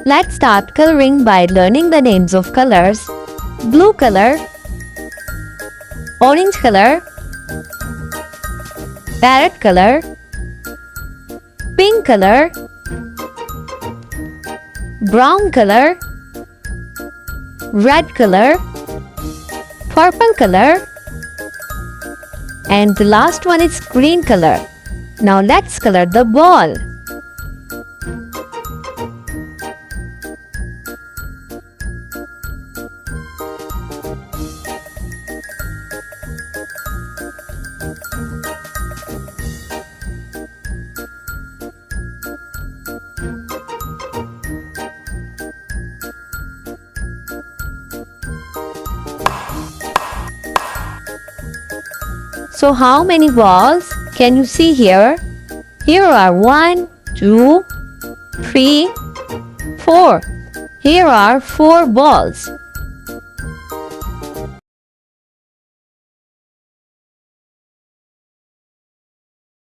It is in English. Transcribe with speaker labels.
Speaker 1: Let's start coloring by learning the names of colors. Blue color, orange color, parrot color, pink color, brown color, red color, purple color, and the last one is green color. Now let's color the ball. So how many balls can you see here? Here are 1, 2, 3, 4. Here are 4 balls.